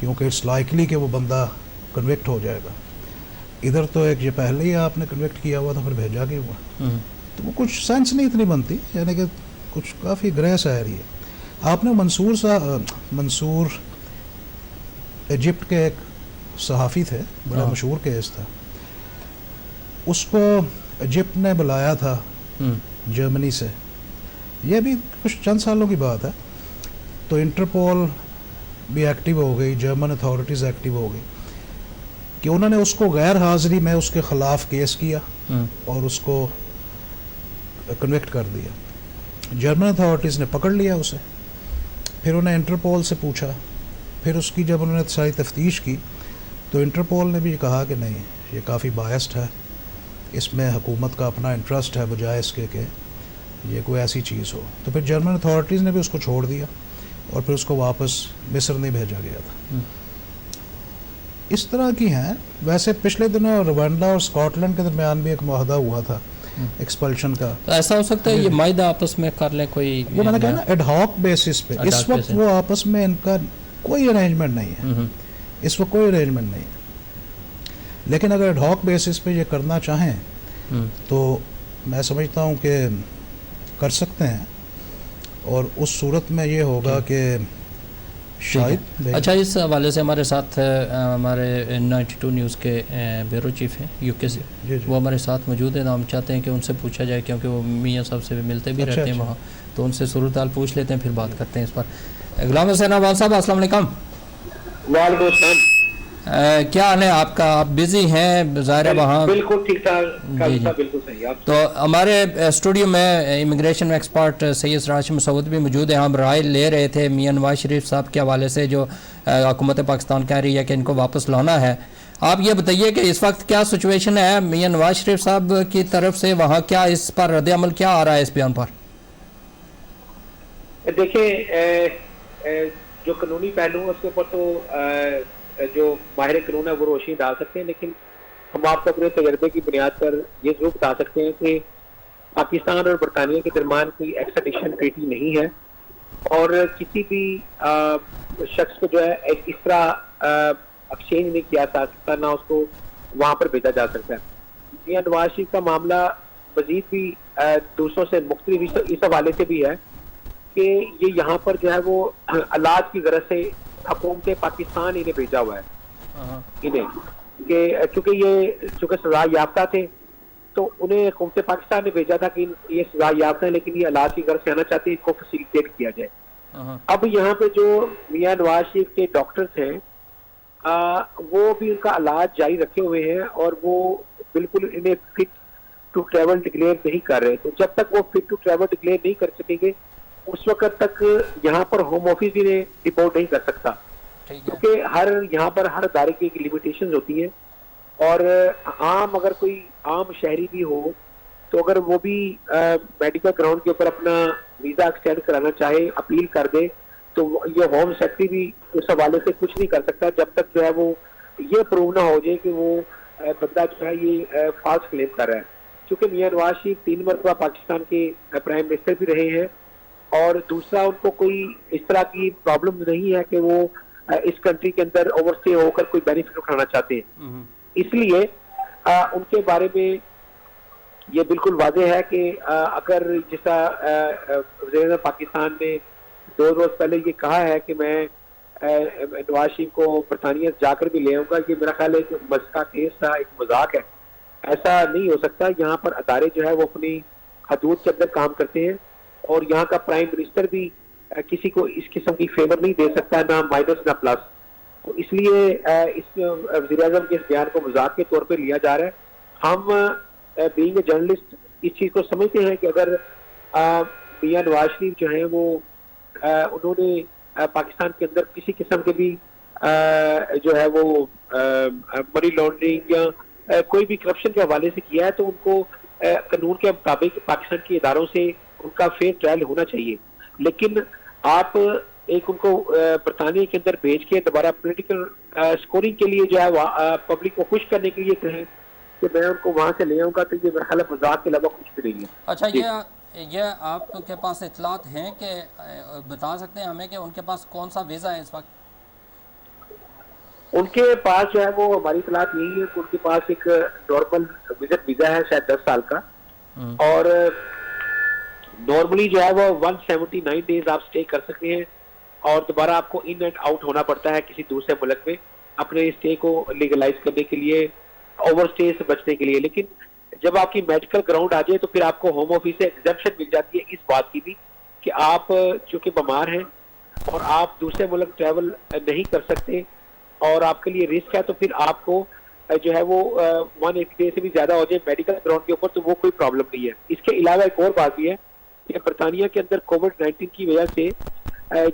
کیونکہ it's likely کہ وہ بندہ کنوکٹ ہو جائے گا. ادھر تو ایک یہ پہلے ہی آپ نے کنوکٹ کیا ہوا تھا پھر بھیجا گیا ہوا, تو وہ کچھ سینس نہیں اتنی بنتی, یعنی کہ کچھ کافی گریس آ رہی ہے. آپ نے منصور ایجپٹ کے ایک صحافی تھے, بڑا مشہور کیس تھا, اس کو ایجپٹ نے بلایا تھا جرمنی سے, یہ بھی کچھ چند سالوں کی بات ہے. تو انٹرپول بھی ایکٹیو ہو گئی, جرمن اتھارٹیز ایکٹیو ہو گئی کہ انہوں نے اس کو غیر حاضری میں اس کے خلاف کیس کیا اور اس کو کنوکٹ کر دیا. جرمن اتھارٹیز نے پکڑ لیا اسے, پھر انہیں انٹرپول سے پوچھا, پھر اس کی جب انہوں نے ساری تفتیش کی تو انٹرپول نے بھی کہا کہ نہیں, یہ کافی بائسڈ ہے, اس میں حکومت کا اپنا انٹرسٹ ہے بجائے اس کے کہ یہ کوئی ایسی چیز ہو. تو پھر جرمن اتھارٹیز نے بھی اس کو چھوڑ دیا اور پھر اس کو واپس مصر نہیں بھیجا گیا تھا. اس طرح کی ہیں. ویسے پچھلے دنوں روانڈا اور اسکاٹ لینڈ کے درمیان بھی ایک معاہدہ ہوا تھا ایکسپلشن کا. تو ایسا ہو سکتا ہے یہ معاہدہ آپس میں کر لیں کوئی, وہ میں نے کہا نا ایڈ ہاک بیسس پہ, اس وقت وہ آپس میں ان کا کوئی ارینجمنٹ نہیں ہے, اس وقت کوئی ارینجمنٹ نہیں ہے. لیکن اگر ایڈ ہاک بیسس پہ یہ کرنا چاہیں تو میں سمجھتا ہوں کہ کر سکتے ہیں, اور اس صورت میں یہ ہوگا کہ شاید. اچھا, اس حوالے سے ہمارے ساتھ ہمارے 92 نیوز کے بیورو چیف ہیں یو کے سے, وہ ہمارے ساتھ موجود ہیں. ہم چاہتے ہیں کہ ان سے پوچھا جائے کیونکہ وہ میاں صاحب سے بھی ملتے بھی رہتے ہیں وہاں, تو ان سے صورتحال پوچھ لیتے ہیں پھر بات کرتے ہیں اس پر. غلام حسین احوال صاحب السلام علیکم. وعلیکم السلام. کیا حال ہے آپ کا؟ آپ بزی ہیں ظاہر ہے وہاں؟ بالکل ٹھیک ٹھاک, بالکل صحیح. تو ہمارے اسٹوڈیو میں امیگریشن ایکسپرٹ سید سراج مسعود بھی موجود ہیں. ہم رائے لے رہے تھے میاں نواز شریف صاحب کے حوالے سے, جو حکومت پاکستان کہہ رہی ہے کہ ان کو واپس لانا ہے. آپ یہ بتائیے کہ اس وقت کیا سچویشن ہے میاں نواز شریف صاحب کی طرف سے وہاں, کیا اس پر رد عمل کیا آ رہا ہے اس بیان پر؟ دیکھیں, جو قانونی پہلو ہے اس کے اوپر تو جو ماہر قانون ہے وہ روشنی ڈال سکتے ہیں, لیکن ہم آپ کو اپنے تجربے کی بنیاد پر یہ ضرور بتا سکتے ہیں کہ پاکستان اور برطانیہ کے درمیان کوئی ایکسٹریڈیشن ٹریٹی نہیں ہے, اور کسی بھی شخص کو جو ہے اس طرح ایکسچینج نہیں کیا جا سکتا, نہ اس کو وہاں پر بھیجا جا سکتا ہے. میاں نواز شریف کا معاملہ مزید بھی دوسروں سے مختلف اس حوالے سے بھی ہے کہ یہ یہاں پر جو ہے وہ علاج کی غرض سے حکومت پاکستان انہیں بھیجا ہوا ہے انہیں, کہ چونکہ سزا یافتہ تھے تو انہیں حکومت پاکستان نے بھیجا تھا کہ یہ سزا یافتہ ہیں لیکن یہ علاج کی غرض سے آنا چاہتے ہیں, اس کو فیسیلیٹیٹ کیا جائے. اب یہاں پہ جو میاں نواز شریف کے ڈاکٹرز ہیں وہ بھی ان کا علاج جاری رکھے ہوئے ہیں, اور وہ بالکل انہیں فٹ ٹو ٹریول ڈکلیئر نہیں کر رہے. تو جب تک وہ فٹ ٹو ٹریول ڈکلیئر نہیں کر سکیں گے اس وقت تک یہاں پر ہوم آفس بھی انہیں رپورٹ نہیں کر سکتا, کیونکہ یہاں پر ہر ادارے کی ایک لیمیٹیشنز ہوتی ہیں. اور اگر کوئی عام شہری بھی ہو تو اگر وہ بھی میڈیکل گراؤنڈ کے اوپر اپنا ویزا ایکسٹینڈ کرانا چاہے, اپیل کر دے, تو یہ ہوم سیکرٹری بھی اس حوالے سے کچھ نہیں کر سکتا جب تک جو ہے وہ یہ پروو نہ ہو جائے کہ وہ بندہ جو ہے یہ فالس کلیم کر رہا ہے. چونکہ میاں نواز شریف 3 مرتبہ پاکستان کے پرائم منسٹر بھی رہے ہیں, اور دوسرا ان کو کوئی اس طرح کی پرابلم نہیں ہے کہ وہ اس کنٹری کے اندر اوور اسٹے ہو کر کوئی بینیفٹ اٹھانا چاہتے ہیں. اس لیے ان کے بارے میں یہ بالکل واضح ہے کہ اگر جیسا وزیر اعظم پاکستان نے 2 روز پہلے یہ کہا ہے کہ میں نواز شریف کو برطانیہ جا کر بھی لے آؤں گا, یہ میرا خیال ہے کہ مسئلہ کیس تھا, ایک مذاق ہے. ایسا نہیں ہو سکتا. یہاں پر ادارے جو ہے وہ اپنی حدود کے اندر کام کرتے ہیں, اور یہاں کا پرائم منسٹر بھی کسی کو اس قسم کی فیور نہیں دے سکتا, نہ مائنس نہ پلس. تو اس لیے اس وزیر اعظم کے اس بیان کو مذاق کے طور پہ لیا جا رہا ہے. ہم بینگ اے جرنلسٹ اس چیز کو سمجھتے ہیں کہ اگر میاں نواز شریف جو ہیں وہ انہوں نے پاکستان کے اندر کسی قسم کے بھی جو ہے وہ منی لانڈرنگ یا کوئی بھی کرپشن کے حوالے سے کیا ہے تو ان کو قانون کے مطابق پاکستان کے اداروں سے ان کا فیئر ٹرائل ہونا چاہیے. لیکن آپ ایک ان کو برطانیہ کے اندر بھیج کے دوبارہ پولیٹیکل سکورنگ کے لیے جو ہے پبلک کو خوش کرنے کے لیے کہیں کہ میں ان کو وہاں سے لے آؤں گا, تو یہ میرا خیال ہے مذاق کے علاوہ کچھ بھی نہیں ہے. اچھا, یہ آپ کے پاس اطلاعات ہیں کہ بتا سکتے ہیں ہمیں کہ ان کے پاس کون سا ویزا ہے اس وقت؟ ان کے پاس جو ہے وہ ہماری اطلاعات یہی ہے کہ ان کے پاس ایک نارمل وزٹ ویزا ہے شاید 10 سال کا, اور نارملی جو ہے وہ 179 ڈیز آپ اسٹے کر سکتے ہیں, اور دوبارہ آپ کو ان اینڈ آؤٹ ہونا پڑتا ہے کسی دوسرے ملک میں اپنے اسٹے کو لیگلائز کرنے کے لیے, اوور اسٹے سے بچنے کے لیے. لیکن جب آپ کی میڈیکل گراؤنڈ آ جائے تو پھر آپ کو ہوم آفس سے ایگزمپشن مل جاتی ہے اس بات کی بھی کہ آپ چونکہ بیمار ہیں اور آپ دوسرے ملک ٹریول نہیں کر سکتے اور آپ کے لیے رسک ہے, تو پھر آپ کو جو ہے وہ 180 ڈے سے بھی زیادہ ہو جائے میڈیکل گراؤنڈ کے اوپر تو وہ کوئی پرابلم نہیں ہے. اس کے علاوہ ایک اور بات بھی ہے کہ برطانیہ کے اندر کووڈ-19 کی وجہ سے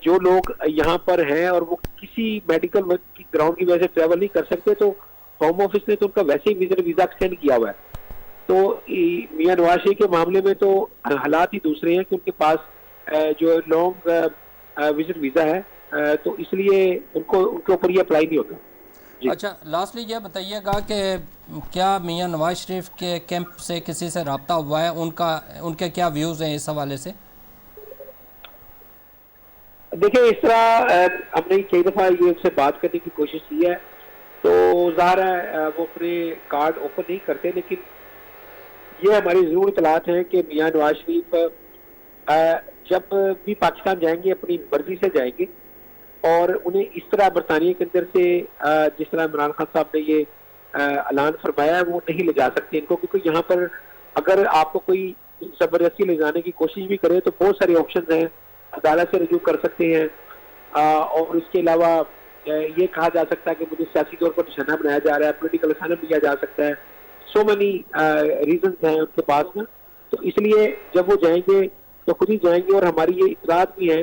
جو لوگ یہاں پر ہیں اور وہ کسی میڈیکل گراؤنڈ کی وجہ سے ٹریول نہیں کر سکتے, تو ہوم آفس نے تو ان کا ویسے ہی وزٹ ویزا ایکسٹینڈ کیا ہوا ہے. تو میاں نواز شریف کے معاملے میں تو حالات ہی دوسرے ہیں کہ ان کے پاس جو لانگ وزٹ ویزا ہے, تو اس لیے ان کے اوپر یہ اپلائی نہیں ہوتا. اچھا, لاسٹلی یہ بتائیے گا کہ کیا میاں نواز شریف کے کیمپ سے کسی سے رابطہ ہوا ہے, ان کے کیا ویوز ہیں اس حوالے سے؟ دیکھیں اس طرح ہم نے کئی دفعہ یہ ان سے بات کرنے کی کوشش کی ہے, تو ظاہر ہے وہ اپنے کارڈ اوپن نہیں کرتے, لیکن یہ ہماری ضرور اطلاعات ہیں کہ میاں نواز شریف جب بھی پاکستان جائیں گے اپنی مرضی سے جائیں گے, اور انہیں اس طرح برطانیہ کے اندر سے جس طرح عمران خان صاحب نے یہ اعلان فرمایا ہے وہ نہیں لے جا سکتے ان کو, کیونکہ یہاں پر اگر آپ کو کوئی زبردستی لے جانے کی کوشش بھی کرے تو بہت سارے آپشنز ہیں, عدالت سے رجوع کر سکتے ہیں, اور اس کے علاوہ یہ کہا جا سکتا ہے کہ مجھے سیاسی طور پر نشانہ بنایا جا رہا ہے, پولیٹیکل اسائلم دیا جا سکتا ہے, سو مینی ریزنز ہیں ان کے پاس میں. تو اس لیے جب وہ جائیں گے تو خود ہی جائیں گے, اور ہماری یہ اطلاعات بھی ہے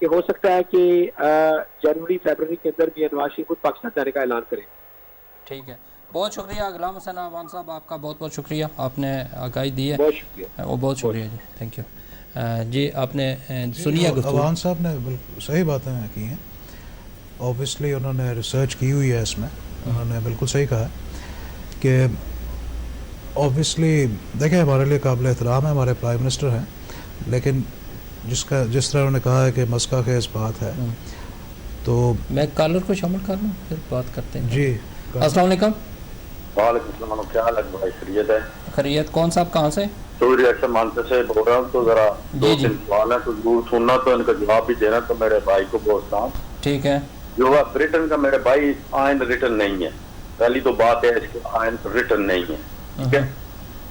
کہ ہو سکتا ہے کہ جنوری فیبروری کے اندر بھی نواز شریف خود پاکستان جانے کا اعلان کریں. ٹھیک ہے, بہت شکریہ غلام حسین اعوان صاحب, آپ کا بہت بہت شکریہ, آپ نے آگاہی دی ہے. بہت شکریہ. وہ بہت شکریہ جی, تھینک یو. جی آپ نے سنیا گفتگو, اعوان صاحب نے بالکل صحیح باتیں کی ہیں, اوبیسلی انہوں نے ریسرچ کی ہوئی ہے اس میں, انہوں نے بالکل صحیح کہا کہ اوبیسلی دیکھیں ہمارے لیے قابل احترام ہے, ہمارے پرائم منسٹر ہیں, لیکن جس طرح انہوں نے کہا ہے کہ مسئلہ خیز بات ہے, تو میں کالر کو شامل کر لوں پھر بات کرتے ہیں. جی السلام علیکم. وعلیکم السلام, کیا حال ہے بھائی؟ خیریت ہے؟ خیریت. کون صاحب کہاں سے؟ سوری اکثر مانتے سے بول رہا ہوں, تو ذرا دو تین سوال ہیں تو ضرور سننا, تو ان کا جواب بھی دینا, تو میرے بھائی کو پوچھتا ہوں. ٹھیک ہے. جو ہے بریٹن کا میرے بھائی آئین ریٹن نہیں ہے, پہلی تو بات ہے اس کے آئین ریٹن نہیں ہے, ٹھیک ہے.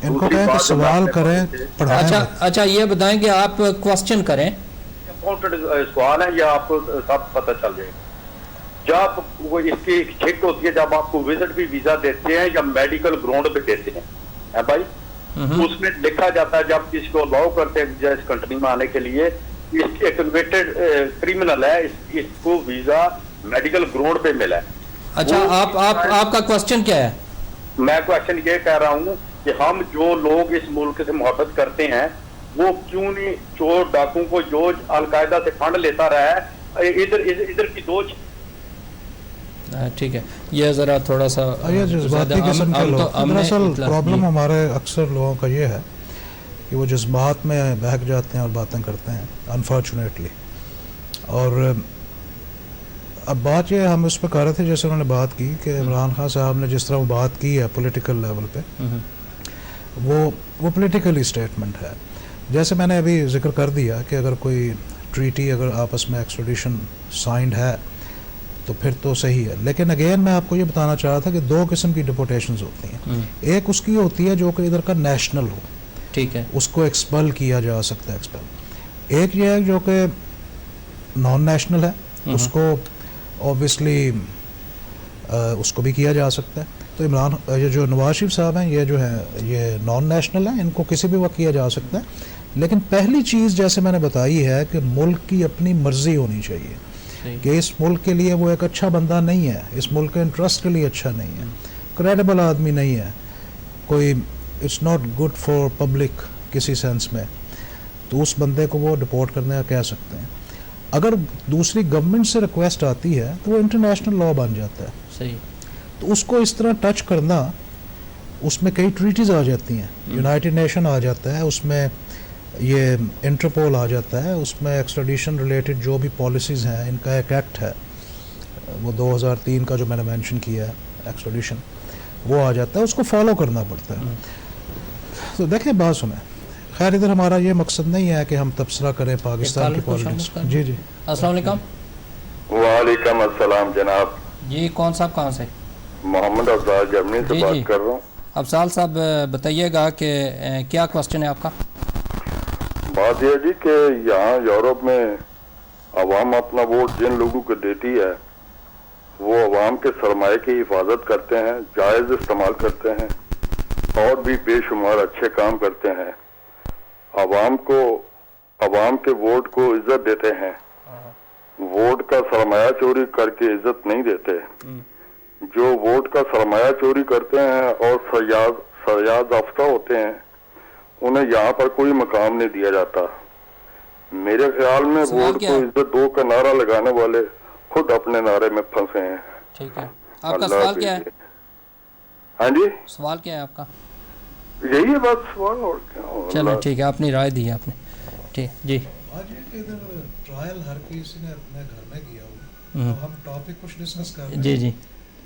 ان کو کہیں کہ سوال کریں, پڑھائیں. اچھا یہ بتائیں کہ آپ کوسچن کریں. سوال ہے یا آپ کو سب پتہ چل جائے گا. جب وہ اس کی چیک ہوتی ہے, جب آپ کو وزٹ بھی ویزا دیتے ہیں یا میڈیکل گراؤنڈ پہ دیتے ہیں بھائی, اس میں لکھا جاتا ہے جب کسی کو الاؤ کرتے ہیں ویزا اس کنٹری میں آنے کے لیے, اس ایک کنوکٹڈ کرمنل ہے, اس کو ویزا میڈیکل گراؤنڈ پہ ملا ہے. اچھا آپ کا کوسچن کیا ہے؟ میں کوسچن یہ کہہ رہا ہوں کہ ہم جو لوگ اس ملک سے محبت کرتے ہیں وہ کیوں نہیں چور ڈاکوں کو جو القاعدہ سے فنڈ لیتا رہا ہے ادھر کی دو. ٹھیک ہے, یہ ذرا تھوڑا سا جذباتی قسم کے لوگ, دراصل پرابلم ہمارے اکثر لوگوں کا یہ ہے کہ وہ جذبات میں بہک جاتے ہیں اور باتیں کرتے ہیں انفارچونیٹلی. اور اب بات یہ ہم اس پہ کر رہے تھے, جیسے انہوں نے بات کی کہ عمران خان صاحب نے جس طرح وہ بات کی ہے پولیٹیکل لیول پہ, وہ پولیٹیکل اسٹیٹمنٹ ہے. جیسے میں نے ابھی ذکر کر دیا کہ اگر کوئی ٹریٹی اگر آپس میں ایکسٹریڈیشن سائنڈ ہے تو پھر تو صحیح ہے. لیکن اگین میں آپ کو یہ بتانا چاہ رہا تھا کہ دو قسم کی ڈپورٹیشنز ہوتی ہیں. ایک اس کی ہوتی ہے جو کہ ادھر کا نیشنل ہو, ٹھیک ہے, اس کو ایکسپل کیا جا سکتا ہے ایکسپل. ایک یہ ہے جو کہ نان نیشنل ہے, اس کو اوبیسلی اس کو بھی کیا جا سکتا ہے. تو یہ جو نواز شریف صاحب ہیں, یہ جو ہے یہ نان نیشنل ہیں, ان کو کسی بھی وقت کیا جا سکتا ہے. لیکن پہلی چیز جیسے میں نے بتائی ہے کہ ملک کی اپنی مرضی ہونی چاہیے کہ اس ملک کے لیے وہ ایک اچھا بندہ نہیں ہے, اس ملک کے انٹرسٹ کے لیے اچھا نہیں ہے, کریڈیبل آدمی نہیں ہے, کوئی it's not good for public کسی سینس میں, تو اس بندے کو وہ ڈپورٹ کرنے کا کہہ سکتے ہیں. اگر دوسری گورنمنٹ سے ریکویسٹ آتی ہے تو وہ انٹرنیشنل لا بن جاتا ہے. صحیح. تو اس کو اس طرح ٹچ کرنا, اس میں کئی ٹریٹیز آ جاتی ہیں, یونائٹڈ نیشن آ جاتا ہے, اس میں یہ انٹرپول آ جاتا ہے, اس میں ایکسٹریڈیشن ریلیٹڈ جو بھی پالیسیز ہیں ان کا ایک ایکٹ ہے وہ 2003 کا جو میں نے مینشن کیا ہے ایکسٹریڈیشن وہ آ جاتا ہے, اس کو فالو کرنا پڑتا ہے. تو دیکھیں بات سنیں, خیر ادھر ہمارا یہ مقصد نہیں ہے کہ ہم تبصرہ کریں پاکستان کی پالیٹکس. جی جی السلام علیکم. وعلیکم السلام جناب. جی کون صاحب کہاں سے؟ محمد افضال جرمنی سے بات کر رہا ہوں. افضال صاحب بتائیے گا کہ کیا کوسچن ہے آپ کا؟ بات یہ جی کہ یہاں یورپ میں عوام اپنا ووٹ جن لوگوں کو دیتی ہے وہ عوام کے سرمایہ کی حفاظت کرتے ہیں, جائز استعمال کرتے ہیں اور بھی بے شمار اچھے کام کرتے ہیں. عوام کے ووٹ کو عزت دیتے ہیں, ووٹ کا سرمایہ چوری کر کے عزت نہیں دیتے. جو ووٹ کا سرمایہ چوری کرتے ہیں اور سیاد یافتہ ہوتے ہیں انہیں یہاں پر کوئی مقام نہیں دیا جاتا. میرے خیال میں ووٹ کو عزت دو کا نعرہ لگانے والے خود اپنے نعرے میں پھنسے ہیں. ٹھیک ہے, آپ کا سوال کیا ہے؟ ہاں جی سوال کیا ہے آپ کا؟ یہی ہے بس سوال اور کیا. چلو ٹھیک ہے, اپنی رائے دی ہے آپ نے. ٹھیک جی. آج یہ ادھر ٹرائل ہر کسی نے اپنے گھر میں کیا ہوا, ہم ٹاپک کچھ ڈسکس کر رہے ہیں. جی جی.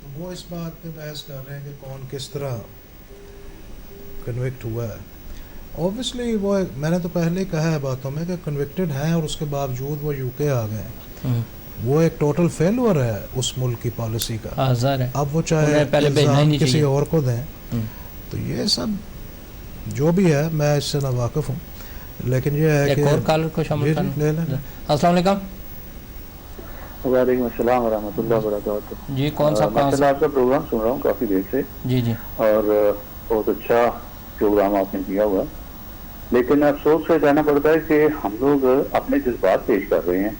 تو وہ اس بات پہ بحث کر رہے ہیں کہ کون کس طرح کنوکٹ ہوا ہے. اوبیسلی وہ میں نے تو پہلے ہی کہا ہے باتوں میں کہ کنوکٹڈ ہیں اور اس کے باوجود وہ یو کے آ گئے ہیں. وہ ایک ٹوٹل فیلور ہے اس ملک کی پالیسی کا. اب وہ چاہے الزام کسی اور کو دیں. تو یہ سب جو بھی ہے میں اس سے ناواقف ہوں, لیکن یہ ہے کہ اور کالر کو شامل کریں. السلام علیکم. وعلیکم السلام ورحمۃ اللہ وبرکاتہ. جی کون صاحب کہاں سے؟ آپ کا پروگرام سن رہا ہوں کافی دیر سے. جی جی. اور بہت اچھا پروگرام آپ نے کیا ہوا, لیکن افسوس سے کہنا پڑتا ہے کہ ہم لوگ اپنے جذبات پیش کر رہے ہیں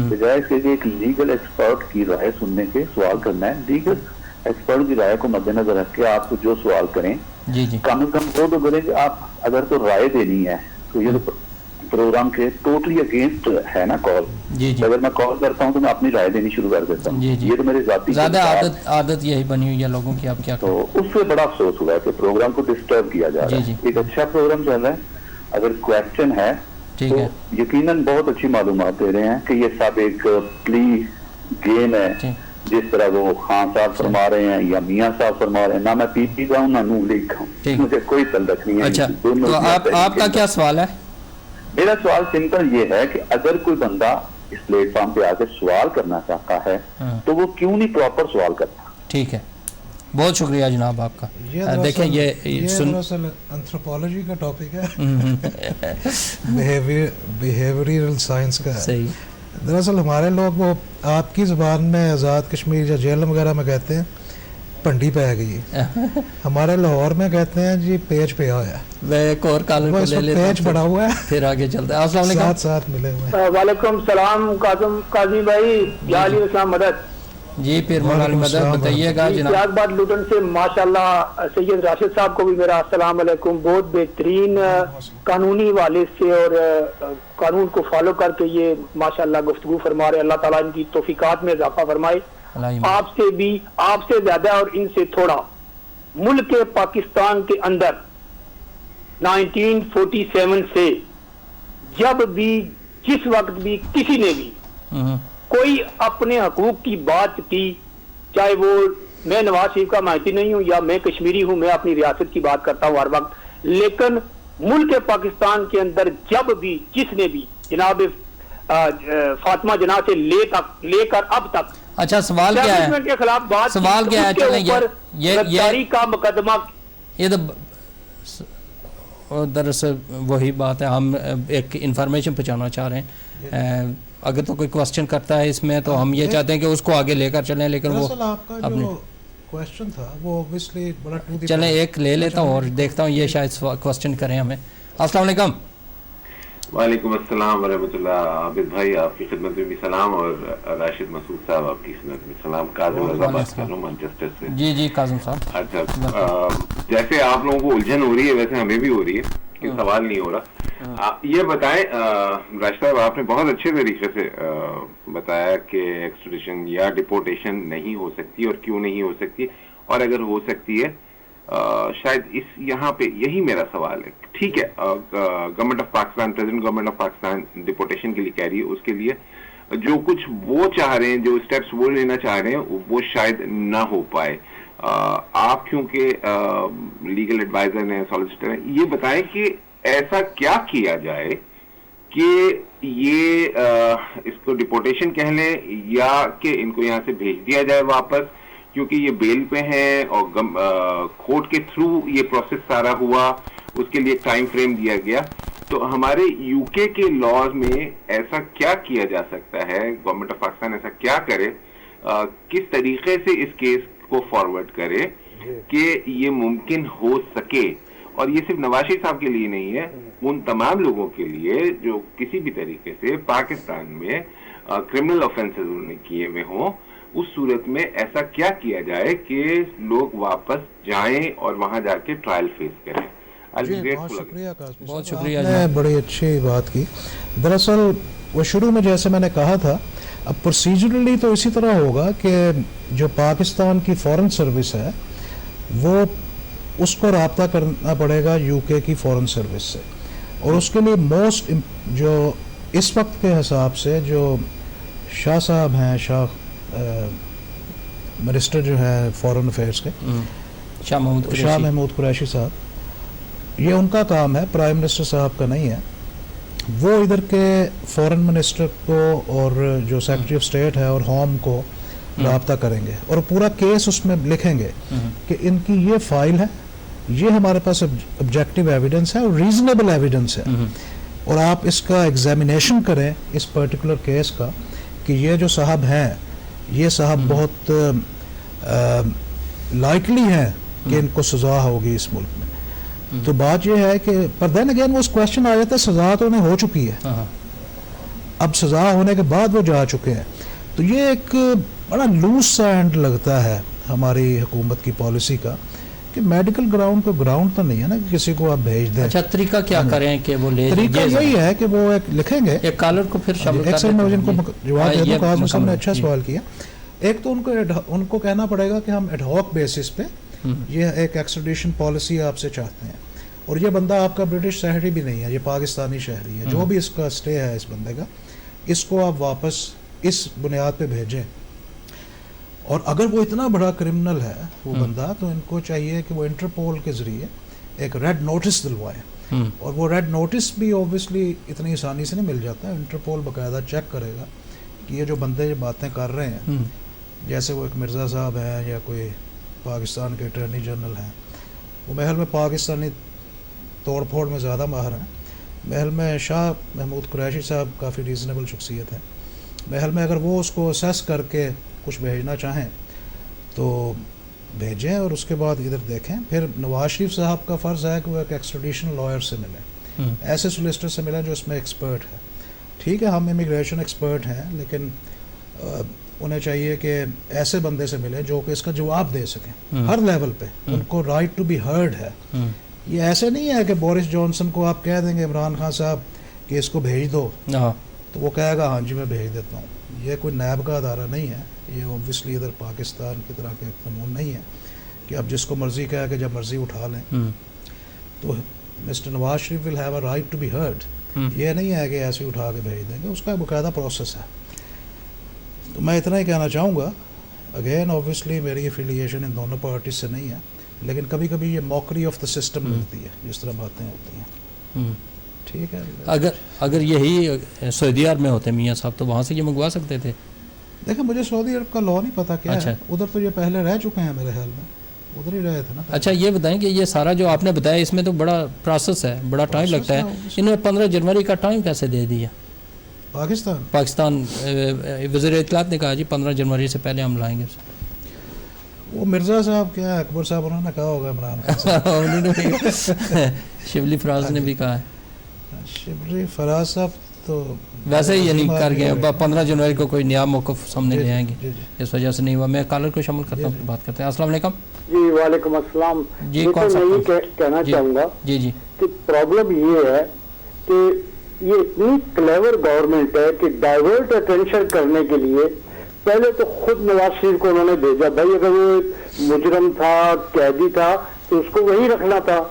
بجائے اس کے لیے ایک لیگل ایکسپرٹ کی رائے سننے کے سوال کرنا ہے. لیگل ایکسپرٹ کی رائے کو مد نظر رکھ کے آپ کو جو سوال کریں کم از کم وہ تو کریں کہ آپ اگر تو رائے دینی ہے تو یہ تو پروگرام کے ٹوٹلی اگینسٹ ہے نا کال. اگر میں کال کرتا ہوں تو میں اپنی رائے دینی شروع کر دیتا ہوں. یہ تو میری ذاتی زیادہ عادت یہی بنی ہوئی ہے لوگوں کی. آپ کیا تو اس سے بڑا افسوس ہوا ہے کہ پروگرام کو ڈسٹرب کیا جا رہا ہے. ایک اچھا پروگرام چل رہا ہے. اگر کویسچن ہے تو یقیناً بہت اچھی معلومات دے رہے ہیں کہ یہ سب ایک پلی گیم ہے جس طرح وہ خان صاحب فرما رہے ہیں یا میاں صاحب فرما رہے ہیں. نہ میں پی پی کا ہوں نہ نون لیگ کا ہوں, مجھے کوئی تعلق نہیں ہے. اچھا تو آپ کا کیا سوال ہے؟ میرا سوال سمپل یہ ہے کہ اگر کوئی بندہ اس پلیٹ فارم پہ آ کے سوال کرنا چاہتا ہے تو وہ کیوں نہیں پراپر سوال کرتا؟ ٹھیک ہے, بہت شکریہ جناب آپ کا. دیکھیں یہ دراصل انتھروپولوجی کا ٹاپک ہے, بیہیویئرل سائنس کا ہے. صحیح. دراصل ہمارے لوگ وہ آپ کی زبان میں آزاد کشمیر یا جیلم وغیرہ میں کہتے ہیں پنڈی پہ گئی, ہمارے لاہور میں کہتے ہیں جی پیج پہ آیا. میں ایک اور کالر کو لے لیتا ہوں, پیج پڑا ہوا ہے, پھر آگے چلتے ہیں. السلام علیکم. ساتھ ملے ہوئے ہیں. وعلیکم السلام قاضی بھائی, یا علی السلام مدد. جی پھر مولانا مدد بتائیے گا جناب. پیاز باد لوٹن سے ماشاءاللہ سید راشد صاحب کو بھی میرا السلام علیکم. بہت بہترین قانونی حوالے سے اور قانون کو فالو کر کے یہ ماشاءاللہ گفتگو فرما رہے. اللہ تعالیٰ ان کی توفیقات میں اضافہ فرمائے. آپ سے بھی, آپ سے زیادہ اور ان سے تھوڑا, ملک پاکستان کے اندر 1947 سے جب بھی جس وقت بھی کسی نے بھی کوئی اپنے حقوق کی بات کی, چاہے وہ میں نواز شریف کا ماہتی نہیں ہوں یا میں کشمیری ہوں, میں اپنی ریاست کی بات کرتا ہوں ہر وقت, لیکن ملک پاکستان کے اندر جب بھی جس نے بھی جناب فاطمہ جناح سے لے کر اب تک اچھا سوال کیا ہے کے خلاف بات سوال کیا ہے گرفتاری کا مقدمہ. یہ تو دراصل وہی بات ہے, ہم ایک انفارمیشن پہنچانا چاہ رہے ہیں. اگر تو کوئی کوسچن کرتا ہے اس میں تو ہم یہ چاہتے ہیں کہ اس کو آگے لے کر چلیں, لیکن وہ اپنے کوسچن تھا وہ obviously بڑا چلیں ایک لے لیتا ہوں اور دیکھتا ہوں یہ شاید کوسچن کریں ہمیں. السلام علیکم. وعلیکم السلام ورحمۃ اللہ. عابد بھائی آپ کی خدمت میں بھی سلام, اور راشد مسعود صاحب آپ کی خدمت میں سلام. کاظم رضا بات کر رہا ہوں مانچسٹر سے. جی جی کاظم صاحب. اچھا جیسے آپ لوگوں کو الجھن ہو رہی ہے ویسے ہمیں بھی ہو رہی ہے, کہ سوال نہیں ہو رہا. یہ بتائیں راشد صاحب, آپ نے بہت اچھے طریقے سے بتایا کہ ایکسٹریڈیشن یا ڈپورٹیشن نہیں ہو سکتی اور کیوں نہیں ہو سکتی, اور اگر ہو سکتی ہے شاید اس یہاں پہ یہی میرا سوال ہے. ٹھیک ہے government of Pakistan, president government of Pakistan deportation کے لیے کہہ رہی ہے, اس کے لیے جو کچھ وہ چاہ رہے ہیں, جو اسٹیپس وہ لینا چاہ رہے ہیں, وہ شاید نہ ہو پائے. آپ کیونکہ لیگل ایڈوائزر ہیں, سالیسیٹر ہیں, یہ بتائیں کہ ایسا کیا کیا جائے کہ یہ اس کو ڈپورٹیشن کہہ لیں یا کہ ان کو یہاں سے بھیج دیا جائے واپس, کیونکہ یہ بیل پہ ہیں اور کورٹ کے تھرو یہ پروسیس سارا ہوا, اس کے لیے ایک ٹائم فریم دیا گیا. تو ہمارے یو کے لاز میں ایسا کیا کیا جا سکتا ہے, گورنمنٹ آف پاکستان ایسا کیا کرے, کس طریقے سے اس کیس کو فارورڈ کرے کہ یہ ممکن ہو سکے, اور یہ صرف نواز شریف صاحب کے لیے نہیں ہے, ان تمام لوگوں کے لیے جو کسی بھی طریقے سے پاکستان میں کرمنل آفینسز انہوں نے کیے ہوئے ہوں, اس صورت میں ایسا کیا کیا جائے کہ لوگ واپس جائیں اور وہاں جا کے ٹرائل فیس کریں. بہت شکریہ, بہت شکریہ, آپ نے بڑی اچھی بات کی. دراصل وہ شروع میں جیسے میں نے کہا تھا, اب پروسیجرلی تو اسی طرح ہوگا کہ جو پاکستان کی فورن سروس ہے وہ اس کو رابطہ کرنا پڑے گا یو کے کی فورن سروس سے, اور اس کے لیے موسٹ جو اس وقت کے حساب سے جو شاہ صاحب ہیں, منسٹر جو ہیں فورن افیئرس کے, شاہ محمود قریشی صاحب, یہ ان کا کام ہے, پرائم منسٹر صاحب کا نہیں ہے. وہ ادھر کے فورن منسٹر کو اور جو سیکرٹری آف اسٹیٹ ہے اور ہوم کو رابطہ کریں گے اور پورا کیس اس میں لکھیں گے کہ ان کی یہ فائل ہے, یہ ہمارے پاس آبجیکٹیو ایویڈنس ہے اور ریزنیبل ایویڈنس ہے, اور آپ اس کا ایگزامینیشن کریں اس پرٹیکولر کیس کا کہ یہ جو صاحب ہیں یہ صاحب بہت لائکلی ہیں کہ ان کو سزا ہوگی اس ملک میں. تو بات یہ ہے کہ پر دین اگین وہ اس کوشچن آ جاتا ہے, سزا تو انہیں ہو چکی ہے, اب سزا ہونے کے بعد وہ جا چکے ہیں. تو یہ ایک بڑا لوز سا اینڈ لگتا ہے ہماری حکومت کی پالیسی کا کہ میڈیکل گراؤنڈ کو گراؤنڈ تو نہیں ہے نا کہ کسی کو آپ بھیج دیں. اچھا, طریقہ کیا کریں کہ وہ لے, طریقہ یہی ہے کہ وہ ایک لکھیں گے, ایک کالر کو پھر شامل کر دیتے ہیں. جن کو جواب دے دو, کاظم صاحب نے اچھا سوال کیا. ایک تو ان کو کہنا پڑے گا کہ ہم ایڈ ہاک بیسس پہ یہ ایک ایکسٹریڈیشن پالیسی آپ سے چاہتے ہیں, اور یہ بندہ آپ کا برٹش شہری بھی نہیں ہے, یہ پاکستانی شہری ہے, جو بھی اس کا اسٹے ہے اس بندے کا, اس کو آپ واپس اس بنیاد پہ بھیجیں. اور اگر وہ اتنا بڑا کرمنل ہے وہ بندہ, تو ان کو چاہیے کہ وہ انٹرپول کے ذریعے ایک ریڈ نوٹس دلوائیں, اور وہ ریڈ نوٹس بھی اوبویسلی اتنی آسانی سے نہیں مل جاتا. انٹرپول باقاعدہ چیک کرے گا کہ یہ جو بندے یہ باتیں کر رہے ہیں, جیسے وہ ایک مرزا صاحب ہیں یا کوئی پاکستان کے اٹارنی جنرل ہیں, وہ محل میں پاکستانی توڑ پھوڑ میں زیادہ ماہر ہیں. محل میں شاہ محمود قریشی صاحب کافی ریزنیبل شخصیت ہے. محل میں اگر وہ اس کو اسیس کر کے کچھ بھیجنا چاہیں تو بھیجیں, اور اس کے بعد ادھر دیکھیں. پھر نواز شریف صاحب کا فرض ہے کہ وہ ایک ایکسٹریڈیشن لائر سے ملیں, ایسے سولیسٹر سے ملیں جو اس میں ایکسپرٹ ہے. ٹھیک ہے, ہم امیگریشن ایکسپرٹ ہیں, لیکن انہیں چاہیے کہ ایسے بندے سے ملیں جو کہ اس کا جواب دے سکیں ہر لیول پہ. ان کو رائٹ ٹو بی ہرڈ ہے. یہ ایسے نہیں ہے کہ بورس جانسن کو آپ کہہ دیں گے عمران خان صاحب کہ اس کو بھیج دو, تو وہ کہے گا ہاں جی میں بھیج دیتا ہوں. یہ کوئی نیب کا ادارہ نہیں ہے, یہ اوبویسلی ادھر پاکستان کی طرح کے قانون نہیں ہے کہ اب جس کو مرضی کہا کہ جب مرضی اٹھا لیں. تو mister Nawaz Sharif will have a right to be heard. یہ نہیں ہے کہ ایسے اٹھا کے بھیج دیں گے, اس کا باقاعدہ پروسیس ہے. تو میں اتنا ہی کہنا چاہوں گا. اگین اوبویسلی میری افیلیشن ان دونوں پارٹیز سے نہیں ہے, لیکن کبھی کبھی یہ موکری آف دا سسٹم ملتی ہے جس طرح باتیں ہوتی ہیں. ٹھیک ہے, اگر یہی سعودی عرب میں ہوتے میاں صاحب تو وہاں سے یہ منگوا سکتے تھے. دیکھیں مجھے سعودی عرب کا لا نہیں پتا کیا ہے, ادھر تو یہ پہلے رہ چکے ہیں میرے خیال میں, ادھر ہی رہے تھے نا. اچھا یہ بتائیں کہ یہ سارا جو آپ نے بتایا اس میں تو بڑا پروسیس ہے, بڑا ٹائم لگتا ہے. انہیں 15 جنوری کا ٹائم کیسے دے دیا پاکستان؟ وزیر اطلاعات نے کہا جی 15 جنوری سے پہلے ہم لائیں گے. وہ مرزا صاحب کیا اکبر صاحب انہوں نے کہا ہوگا, عمران شبلی فراز نے بھی کہا ہے. شبلی فراز صاحب تو ویسے ہی یعنی کر گئے, 15 جنوری کو کوئی نیا موقف سامنے لے آئیں گے, اس وجہ سے نہیں ہوا. میں کالر کو شامل کرتا ہوں, بات کرتے ہیں. السلام علیکم. جی وعلیکم السلام. جی کون سا؟ میں یہ کہنا چاہوں گا جی کہ پرابلم یہ ہے کہ یہ اتنی کلیور گورنمنٹ ہے کہ ڈائیورٹ اٹینشن کرنے کے لیے پہلے تو خود نواز شریف کو انہوں نے بھیجا. بھائی اگر وہ مجرم تھا, قیدی تھا, تو اس کو وہی رکھنا تھا.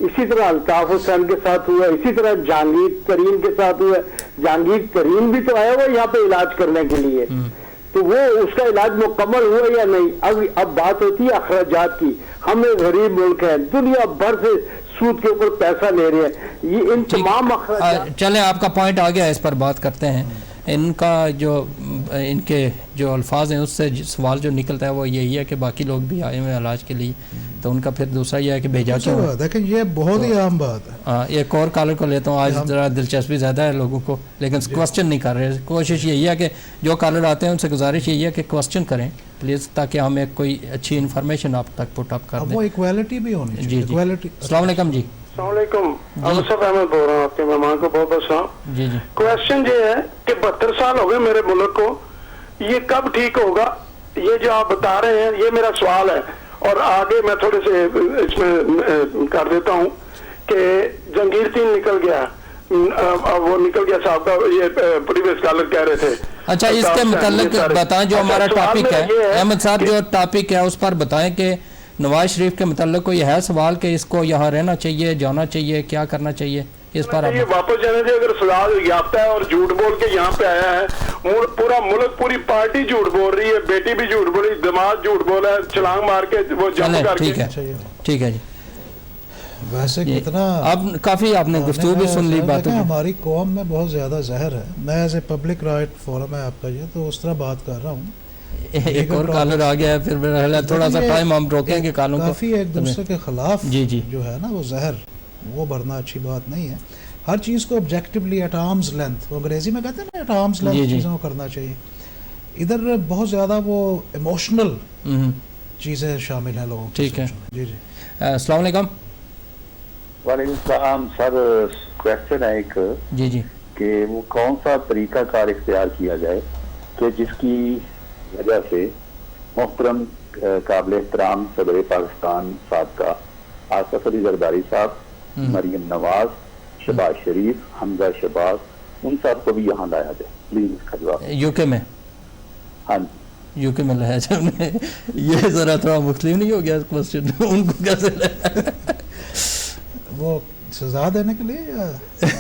اسی طرح الطاف حسین کے ساتھ ہوا، اسی طرح جہانگیر ترین کے ساتھ ہوا. جہانگیر ترین بھی تو آیا ہوا یہاں پہ علاج کرنے کے لیے، تو وہ اس کا علاج مکمل ہوا یا نہیں؟ اب بات ہوتی ہے اخراجات کی. ہم ایک غریب ملک ہے، دنیا بھر سے سود کے اوپر پیسہ لے رہے ہیں. یہ ان تمام اخراجات. چلیں آپ کا پوائنٹ آ گیا، اس پر بات کرتے ہیں. ان کا جو ان کے جو الفاظ ہیں اس سے سوال جو نکلتا ہے وہ یہی ہے کہ باقی لوگ بھی آئے ہوئے علاج کے لیے، تو ان کا پھر دوسرا یہ ہے کہ بھیجا کیوں. دیکھیں یہ بہت ہی عام بات ہے. ہاں ایک اور کالر کو لیتا ہوں، آج ذرا دلچسپی زیادہ ہے لوگوں کو، لیکن کوشچن نہیں کر رہے. کوشش یہی ہے کہ جو کالر آتے ہیں ان سے گزارش یہی ہے کہ کوشچن کریں پلیز، تاکہ ہم ایک کوئی اچھی انفارمیشن آپ تک پٹ اپ کر دیں. وہ ایکویلٹی بھی ہونی چاہیے. جی جی السلام علیکم. جی السلام علیکم. ابوصف احمد بول رہا ہوں، آپ کے مہمان کو بہت بہت سلام. جی جی کوشچن یہ ہے کہ 72 سال ہو گئے میرے ملک کو، یہ کب ٹھیک ہوگا؟ یہ جو آپ بتا رہے ہیں یہ میرا سوال ہے. اور آگے میں تھوڑے سے اس میں کر دیتا ہوں کہ جہانگیر تین نکل گیا، وہ نکل گیا صاحب کا، یہ پریویس کالر کہہ رہے تھے. اچھا اس کے متعلق بتائیں جو ہمارا ٹاپک ہے احمد صاحب، جو ٹاپک ہے اس پر بتائیں کہ نواز شریف کے متعلق کوئی ہے سوال کہ اس کو یہاں رہنا چاہیے، جانا چاہیے، کیا کرنا چاہیے اس پر؟ یہ واپس جانے سے اگر سزا یافتہ ہے اور جھوٹ بول کے یہاں پہ آیا ہے، پورا ملک پوری پارٹی جھوٹ بول رہی ہے، بیٹی بھی جھوٹ بول رہی، دماغ جھوٹ بولا ہے، چھلانگ مار کے وہ جمپ کر کے. ٹھیک ہے جی. ویسے کتنا اب کافی آپ نے گفتگو بھی سن لی. بات ہماری قوم میں بہت زیادہ زہر ہے. میں as a public right forum ہے آپ کا یہ، تو اس طرح بات کر رہا ہوں. ایک اور کالر آ گیا ہے، پھر تھوڑا سا ٹائم ہم روکیں گے کالوں کو. کافی ایک دوسرے کے خلاف جی جی جو ہے نا وہ زہر، وہ بھرنا اچھی بات نہیں ہے. ہر چیز کو آبجیکٹیولی ایٹ آرمز لینتھ، وہ انگریزی میں کہتے ہیں نا ایٹ آرمز لینتھ چیزوں کو کرنا چاہیے. ادھر بہت زیادہ وہ ایموشنل چیزیں شامل ہیں لوگوں. ٹھیک ہے جی جی السلام علیکم. وعلیکم السلام. سر کویشچن ہے ایک جی جی کہ وہ کون سا طریقہ کار اختیار کیا جائے کہ جس کی وجہ سے محترم قابل احترام صدر پاکستان سابقہ آصف علی زرداری صاحب، مریم نواز، شہباز شریف، حمزہ شہباز، ان سب کو بھی یہاں لایا جائے پلیز. اس کا جواب یو کے میں. ہاں جی یو کے میں لایا جائے. یہ ذرا تھوڑا مختلف نہیں ہو گیا کوسچن؟ ان کو کیسے لایا؟ وہ سزا دینے کے لیے یا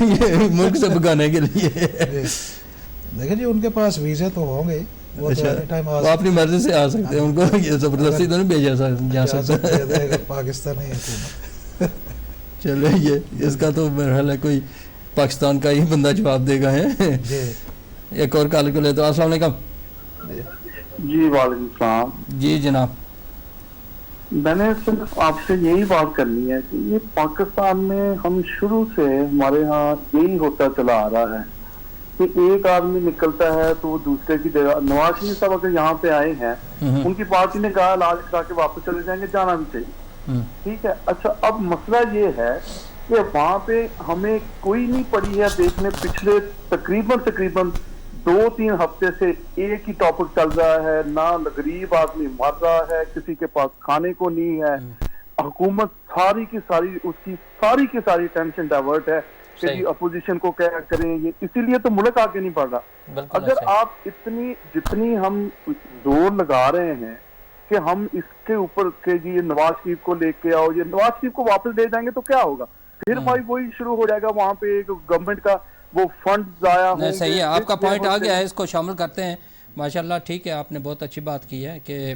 یہ ملک سے بھگانے کے لیے؟ دیکھیں جی ان کے پاس ویزے تو ہوں گے، وہ اپنی مرضی سے آ سکتے ہیں، ان کو یہ زبردستی تو نہیں بھیجا جا سکتا پاکستانی حکومت. چلے یہ اس کا تو مرحل ہے، کوئی پاکستان کا ہی بندہ جواب دے گا. ہے ایک اور کال کو لے تو. السلام علیکم. جی وعلیکم السلام. جی جناب. میں نے صرف آپ سے یہی بات کرنی ہے کہ یہ پاکستان میں ہم شروع سے ہمارے ہاں یہی ہوتا چلا آ رہا ہے کہ ایک آدمی نکلتا ہے تو وہ دوسرے کی جگہ. نواز شریف صاحب اگر یہاں پہ آئے ہیں، ان کی پارٹی نے کہا علاج کرا کے واپس چلے جائیں گے، جانا بھی چاہیے، ٹھیک ہے. اچھا اب مسئلہ یہ ہے کہ وہاں پہ ہمیں کوئی نہیں پڑی ہے دیکھنے، پچھلے تقریباً 2-3 ہفتے سے ایک ہی ٹاپک چل رہا ہے. نہ غریب آدمی مر رہا ہے، کسی کے پاس کھانے کو نہیں ہے. حکومت ساری کی ساری ٹینشن ڈائیورٹ ہے کہ جی اپوزیشن کو کیا کریں. یہ اسی لیے تو ملک آگے نہیں بڑھ رہا. اگر آپ جتنی ہم زور لگا رہے ہیں کہ ہم اس کے اوپر کہ جی یہ نواز شریف کو لے کے آؤ، یہ نواز شریف کو واپس لے جائیں گے تو کیا ہوگا؟ پھر بھائی وہی شروع ہو جائے گا وہاں پہ گورنمنٹ کا وہ فنڈ ضائع ہوں گے. صحیح ہے، آپ کا پوائنٹ آ گیا ہے، اس کو شامل کرتے ہیں. ماشاءاللہ ٹھیک ہے، آپ نے بہت اچھی بات کی ہے کہ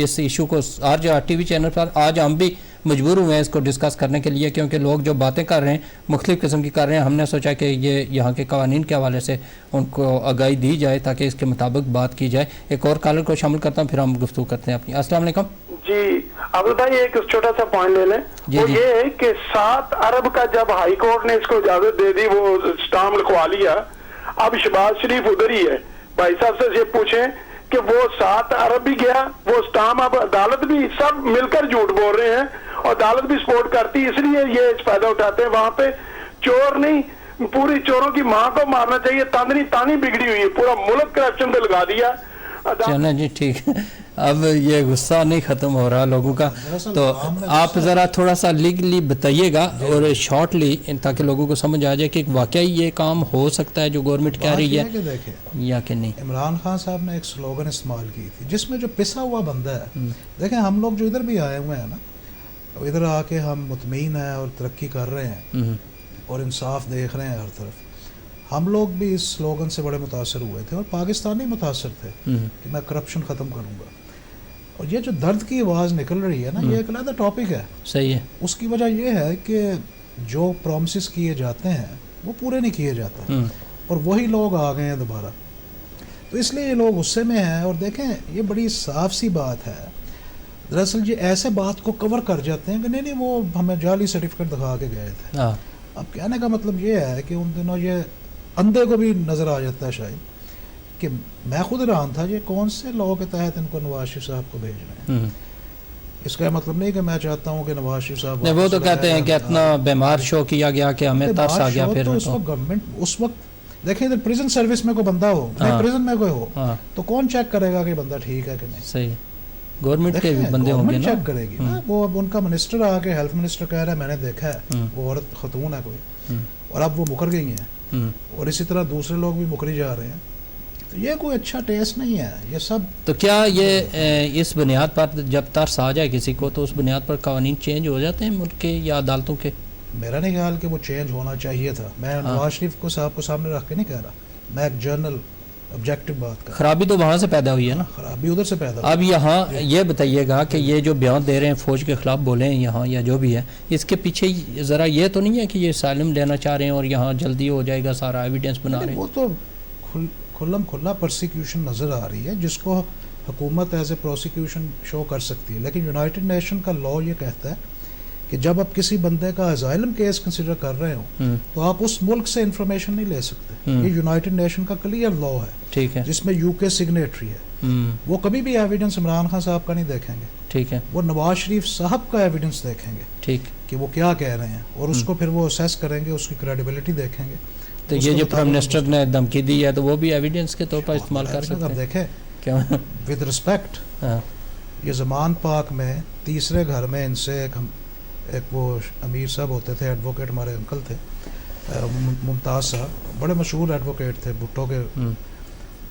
اس ایشو کو آج ٹی وی چینل پر آج ہم بھی مجبور ہوئے ہیں اس کو ڈسکس کرنے کے لیے، کیونکہ لوگ جو باتیں کر رہے ہیں مختلف قسم کی کر رہے ہیں. ہم نے سوچا کہ یہ یہاں کے قوانین کے حوالے سے ان کو آگاہی دی جائے تاکہ اس کے مطابق بات کی جائے. ایک اور کالر کو شامل کرتا ہوں، پھر ہم گفتگو کرتے ہیں اپنی. السلام علیکم. جی عبد بھائی ایک چھوٹا سا پوائنٹ لے لیں. وہ یہ ہے کہ 7 ارب کا جب ہائی کورٹ نے اس کو اجازت دے دی، وہ اسٹامپ لکھوا لیا. اب شہباز شریف ادھر ہی ہے. بھائی صاحب سے یہ پوچھیں کہ وہ 7 ارب بھی گیا، وہ اسٹامپ، اب عدالت بھی سب مل کر جھوٹ بول رہے ہیں اور عدالت بھی سپورٹ کرتی، اس لیے یہ فائدہ اٹھاتے ہیں. وہاں پہ چور نہیں، پوری چوروں کی ماں کو مارنا چاہیے. تانی بگڑی ہوئی ہے، پورا ملک کرپشن پہ لگا دیا. چلیں جی ٹھیک ہے، اب یہ غصہ نہیں ختم ہو رہا لوگوں کا، تو آپ ذرا تھوڑا سا لیگلی بتائیے گا اور شارٹلی، تاکہ لوگوں کو سمجھ آ جائے کہ واقعی یہ کام ہو سکتا ہے جو گورنمنٹ کہہ رہی ہے یا کہ نہیں. عمران خان صاحب نے ایک سلوگن استعمال کی تھی جس میں جو پسا ہوا بندہ ہے، دیکھیں ہم لوگ جو ادھر بھی آئے ہوئے ہیں نا، ادھر آ کے ہم مطمئن ہیں اور ترقی کر رہے ہیں اور انصاف دیکھ رہے ہیں ہر طرف. ہم لوگ بھی اس سلوگن سے بڑے متاثر ہوئے تھے اور پاکستانی متاثر تھے کہ میں کرپشن ختم کروں گا. اور یہ جو درد کی آواز نکل رہی ہے نا, یہ ایک علیحدہ ٹاپک ہے. صحیح ہے. اس کی وجہ یہ ہے کہ جو پرومسز کیے جاتے ہیں وہ پورے نہیں کیے جاتے اور وہی لوگ آ گئے ہیں دوبارہ. تو اس لیے یہ لوگ غصے میں ہیں. اور دیکھیں یہ بڑی صاف سی بات ہے, دراصل یہ ایسے بات کو کور کر جاتے ہیں کہ نہیں وہ ہمیں جعلی سرٹیفکیٹ دکھا کے گئے تھے. اب کہنے کا مطلب یہ ہے کہ ان دنوں یہ اندھے کو بھی نظر آ جاتا ہے شاید کہ میں خود حیران تھا یہ کون سے لاء کے تحت ان کو نواز شریف صاحب کو بھیج رہے ہیں. اس کا مطلب نہیں کہ میں چاہتا ہوں کہ نواز شریف صاحب وہ تو کہتے ہیں کہ اتنا بیمار شو کیا گیا کہ ہمیں ترس آ گیا. پھر اس وقت گورنمنٹ اس وقت دیکھیں ادھر پریزن سروس میں کوئی بندہ ہو, پریزن میں کوئی ہو تو کون چیک کرے گا کہ بندہ ٹھیک ہے کہ نہیں؟ صحیح, گورنمنٹ کے بھی بندے ہوں گے نا, چیک کرے گی نا. وہ اب ان کا منسٹر آ کے ہیلتھ منسٹر کہہ رہا ہے میں نے دیکھا ہے وہ عورت خاتون ہے کوئی, اور اب وہ مکر گئی ہیں اور اسی طرح دوسرے لوگ بھی مکری جا رہے ہیں. تو یہ کوئی اچھا ٹیسٹ نہیں ہے یہ سب. تو کیا یہ اس بنیاد پر جب ترس آ جائے کسی کو تو اس بنیاد پر قوانین چینج ہو جاتے ہیں ملک کے یا عدالتوں کے؟ میرا نہیں خیال کہ وہ چینج ہونا چاہیے تھا. میں نواز شریف کو صاحب کو سامنے رکھ کے نہیں کہہ رہا, میں ایک جرنل آبجیکٹو بات کر. خرابی تو وہاں سے پیدا ہوئی ہے نا, خرابی ادھر سے پیدا ہوئی. اب یہاں یہ بتائیے گا کہ یہ جو بیان دے رہے ہیں فوج کے خلاف بولے ہیں یہاں یا جو بھی ہے, اس کے پیچھے ذرا یہ تو نہیں ہے کہ یہ اسائلم لینا چاہ رہے ہیں اور یہاں جلدی ہو جائے گا سارا ایویڈنس بنا رہے ہیں؟ وہ تو کھلم کھلا پرسیکیوشن نظر آ رہی ہے جس کو حکومت ایز اے پروسیکیوشن شو کر سکتی ہے. لیکن یونائٹڈ نیشن کا لاء یہ کہتا ہے کہ جب آپ کسی بندے کا اسائلم کیس کنسیڈر کر رہے ہوں تو آپ اس ملک سے انفارمیشن نہیں لے سکتے. یہ یونائٹڈ نیشن کا کلیئر لاء ہے, ٹھیک ہے, جس میں یو کے سگنیٹری ہے. وہ کبھی بھی ایویڈنس عمران خان صاحب کا نہیں دیکھیں گے, ٹھیک ہے, وہ نواز شریف صاحب کا ایویڈنس دیکھیں گے, ٹھیک, کہ وہ کیا کہہ رہے ہیں اور اس کو پھر وہ اسیس کریں گے, اس کی کریڈیبلٹی دیکھیں گے. تو یہ جو پرائم منسٹر نے دھمکی دی ہے تو وہ بھی ایویڈنس کے طور پر استعمال کر سکتے ہیں. دیکھیں کیا ود رسپیکٹ, یہ زمان پاک میں تیسرے گھر میں ان سے ایک وہ امیر صاحب ہوتے تھے, ایڈوکیٹ ہمارے انکل تھے ممتاز صاحب, بڑے مشہور ایڈوکیٹ تھے بھٹو کے.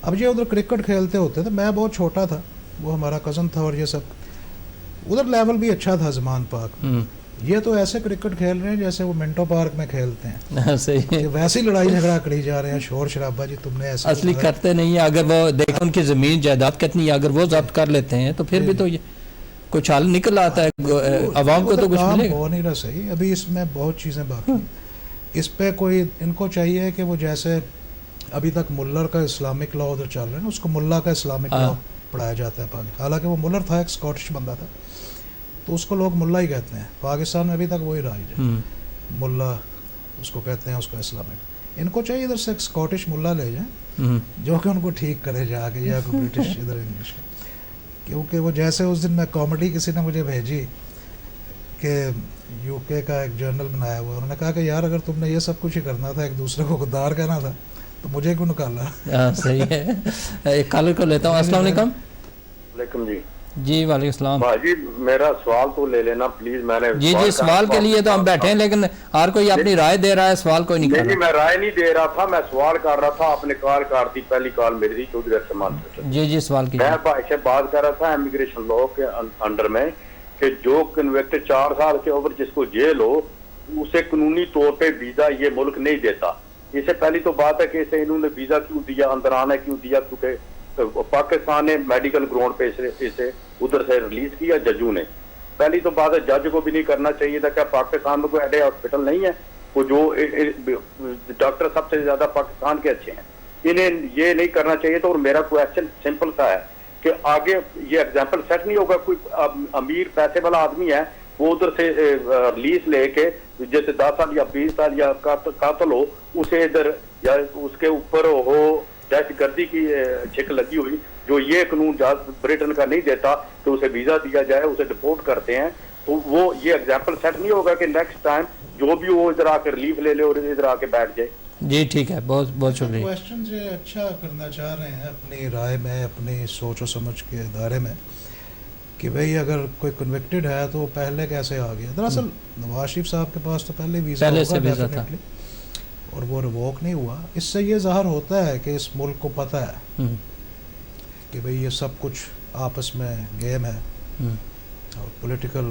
اب یہ ادھر کرکٹ کھیلتے ہوتے تھے, میں بہت چھوٹا تھا, وہ ہمارا کزن تھا, اور یہ سب ادھر لیول بھی اچھا تھا زمان پاک. یہ تو ایسے کرکٹ کھیل رہے ہیں جیسے وہ منٹو پارک میں کھیلتے ہیں. صحیح, ویسے ہی لڑائی جھگڑا کری جا رہے ہیں, شور شرابہ. جی تم نے ایسے اصلی کرتے نہیں ہیں. اگر وہ دیکھیں ان کی زمین جائیداد کتنی ہے, اگر وہ ضبط کر لیتے ہیں تو پھر بھی تو یہ کچھ حل نکل آتا ہے, عوام کو تو کچھ ملے گا. ہو نہیں رہا صحیح. ابھی اس میں بہت چیزیں باقی ہیں. اس پہ کوئی ان کو چاہیے کہ وہ جیسے ابھی تک ملر کا اسلامک لاء ادھر چل رہا ہے نا, اس کو ملا کا اسلامک لاء پڑھایا جاتا ہے پاکستان. حالانکہ وہ ملر تھا, ایک اسکاٹش بندہ تھا, تو اس کو لوگ ملا ہی کہتے ہیں. پاکستان میں ابھی تک وہی رائج ہے, ملا اس کو کہتے ہیں, اس کا اسلامک. ان کو چاہیے ادھر سے ایک اسکاٹش ملا لے جائیں جو کہ ان کو ٹھیک کرے جا کے, یا کوئی برٹش ادھر انگلش. کیونکہ وہ جیسے اس دن میں کامیڈی کسی نے مجھے بھیجی کہ یو کے کا ایک جرنل بنایا ہوا, انہوں نے کہا کہ یار اگر تم نے یہ سب کچھ ہی کرنا تھا, ایک دوسرے کو غدار کہنا تھا, تو مجھے کیوں نکالا. صحیح ہے. ایک کالر کو لیتا ہوں. السلام علیکم. وعلیکم جی. جی وعلیکم السلام. بھائی میرا سوال تو لے لینا پلیز. میں نے جی سوال کے لیے تو ہم بیٹھے ہیں, لیکن ہر کوئی اپنی رائے دے رہا ہے, سوال کوئی نہیں کر رہا. میں رائے نہیں دے رہا تھا, میں سوال کر رہا تھا. آپ نے کال کر دی, پہلی کال میری تھی چودھری رحمان سے. جی سوال کیجیے. میں بھائی سے بات کر رہا تھا امیگریشن لاء کے انڈر میں کہ جو کنوکٹڈ 4 سال کے اوپر جس کو جیل ہو اسے قانونی طور پہ ویزا یہ ملک نہیں دیتا. اس سے پہلی تو بات ہے کہ اسے انہوں نے ویزا کیوں دیا, اندرانہ کیوں دیا, کیونکہ پاکستان نے میڈیکل گراؤنڈ پہ اسے ادھر سے ریلیز کیا ججوں نے. پہلی تو بات ہے جج کو بھی نہیں کرنا چاہیے تھا. کیا پاکستان میں کوئی ایڈے ہاسپٹل نہیں ہے وہ جو ڈاکٹر سب سے زیادہ پاکستان کے اچھے ہیں, انہیں یہ نہیں کرنا چاہیے تھا. اور میرا کویشچن سمپل سا ہے کہ آگے یہ ایگزامپل سیٹ نہیں ہوگا. کوئی امیر پیسے والا آدمی ہے, وہ ادھر سے ریلیز لے کے جیسے 10 سال یا 20 سال یا قاتل ہو, اسے ادھر یا اس کے اوپر ہو دہشت گردی کی چھک لگی ہوئی, جو یہ قانون بریٹن کا نہیں دیتا کہ اسے ویزا دیا جائے, اسے ڈپورٹ کرتے ہیں. تو وہ یہ ایگزامپل سیٹ نہیں ہوگا کہ نیکسٹ ٹائم جو بھی وہ ادھر آ کے ریلیف لے لے اور ادھر آ کے بیٹھ جائے. جی ٹھیک ہے, بہت بہت شکریہ. کویشچن سے اچھا کرنا چاہ رہے ہیں اپنی رائے میں, اپنی سوچ و سمجھ کے ادارے میں, کہ بھئی اگر کوئی کنوکٹڈ ہے تو پہلے کیسے آ گیا. دراصل نواز شریف صاحب کے پاس تو پہلے ویزا تھا اور وہ ریووک نہیں ہوا. اس سے یہ ظاہر ہوتا ہے کہ اس ملک کو پتہ ہے کہ بھئی یہ سب کچھ آپس میں گیم ہے اور پولیٹیکل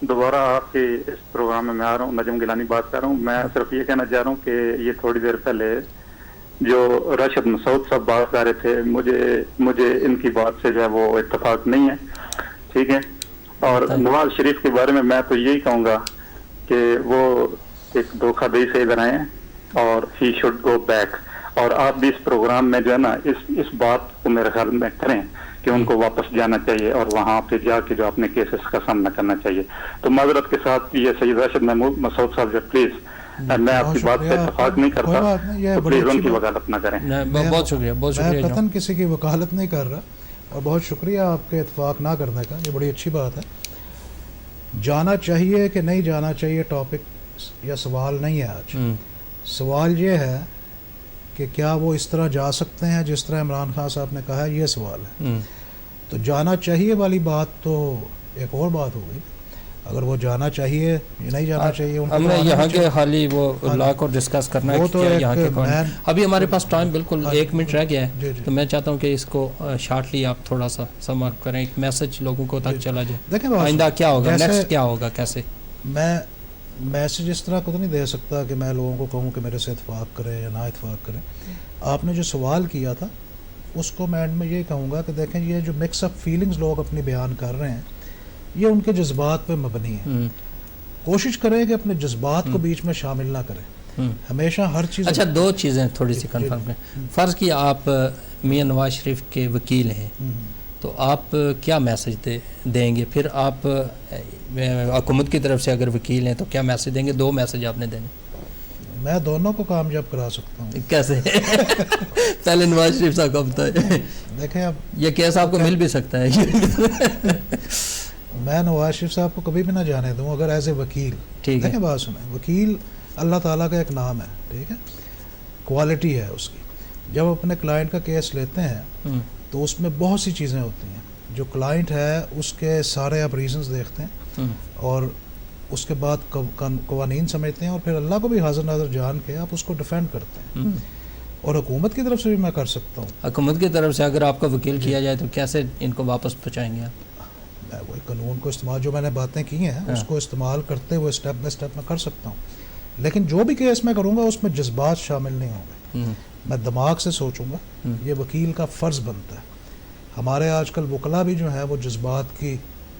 دوبارہ آپ کے اس پروگرام میں میں آ رہا ہوں. نجم گیلانی بات کر رہا ہوں. میں صرف یہ کہنا چاہ رہا ہوں کہ یہ تھوڑی دیر پہلے جو راشد مسعود صاحب بات کر رہے تھے, مجھے ان کی بات سے جو ہے وہ اتفاق نہیں ہے, ٹھیک ہے. اور نواز شریف کے بارے میں تو یہی کہوں گا کہ وہ ایک دھوکہ دہی سے ادھر آئے ہیں اور ہی شوڈ گو بیک. اور آپ بھی اس پروگرام میں جو ہے نا اس بات کو میرے خیال میں کریں کہ ان کو واپس جانا چاہیے اور وہاں پہ جا کے جو اپنے کیسز کا سامنا کرنا چاہیے. تو معذرت کے ساتھ یہ سید راشد مسعود صاحب جو پلیز, میں آپ کی بات سے اتفاق نہیں کرتا, تو پلیز ان کی وکالت نہ کریں. بہت شکریہ, بہت شکریہ. میں قطعاً کسی کی وکالت نہیں کر رہا, اور بہت شکریہ آپ کے اتفاق نہ کرنے کا, یہ بڑی اچھی بات ہے. جانا چاہیے کہ نہیں جانا چاہیے ٹاپک یا سوال نہیں ہے آج. سوال یہ ہے کہ کیا وہ اس طرح جا سکتے ہیں جس طرح عمران خان صاحب نے کہا, یہ سوال ہے. تو جانا چاہیے والی بات تو ایک اور بات ہو گئی. اگر وہ جانا چاہیے یا نہیں جانا چاہیے, ہم نے یہاں کے خالی وہ لا کو ڈسکس کرنا ہے کہ یہاں کے کون. ابھی ہمارے پاس ٹائم بالکل 1 منٹ رہ گیا ہے, تو میں چاہتا ہوں کہ اس کو شارٹلی آپ تھوڑا سا سم اپ کریں, ایک میسج لوگوں کو تک چلا جائے. آئندہ کیا ہوگا, نیکسٹ کیا ہوگا, کیسے. میں میسج اس طرح کو تو نہیں دے سکتا کہ میں لوگوں کو کہوں کہ میرے سے اتفاق کریں یا نہ اتفاق کریں. آپ نے جو سوال کیا تھا اس کو میں اینڈ میں یہ کہوں گا کہ دیکھیں, یہ جو مکس اپ فیلنگز لوگ اپنی بیان کر رہے ہیں, یہ ان کے جذبات پہ مبنی ہے. کوشش کریں کہ اپنے جذبات کو بیچ میں شامل نہ کریں ہمیشہ ہر چیز. اچھا, 2 چیزیں تھوڑی سی کنفرم کریں. فرض کیا آپ میاں نواز شریف کے وکیل ہیں, تو آپ کیا میسج دیں گے؟ پھر آپ حکومت کی طرف سے اگر وکیل ہیں تو کیا میسج دیں گے؟ 2 میسج آپ نے دینے. میں دونوں کو کامیاب کرا سکتا ہوں. کیسے؟ پہلے نواز شریف صاحب کو بتائیں. دیکھیں, اب یہ کیس آپ کو مل بھی سکتا ہے. میں نواز شریف صاحب کو کبھی بھی نہ جانے دوں اگر ایز اے وکیل. دیکھیں, بات سنیں, وکیل اللہ تعالیٰ کا ایک نام ہے, ٹھیک ہے, کوالٹی ہے اس کی. جب اپنے کلائنٹ کا کیس لیتے ہیں تو اس میں بہت سی چیزیں ہوتی ہیں. جو کلائنٹ ہے اس کے سارے آپ ریزنز دیکھتے ہیں, اور اس کے بعد قوانین سمجھتے ہیں, اور پھر اللہ کو بھی حاضر ناظر جان کے آپ اس کو ڈیفینڈ کرتے ہیں. اور حکومت کی طرف سے بھی میں کر سکتا ہوں. حکومت کی طرف سے اگر آپ کا وکیل کیا جائے تو کیسے ان کو واپس پہنچائیں گے آپ؟ میں وہی قانون کو استعمال, جو میں نے باتیں کی ہیں اس کو استعمال کرتے ہوئے اسٹیپ بائی اسٹیپ میں کر سکتا ہوں. لیکن جو بھی کیس میں کروں گا اس میں جذبات شامل نہیں ہوں گے. میں دماغ سے سوچوں گا. یہ وکیل کا فرض بنتا ہے. ہمارے آج کل وکلا بھی جو ہے وہ جذبات کی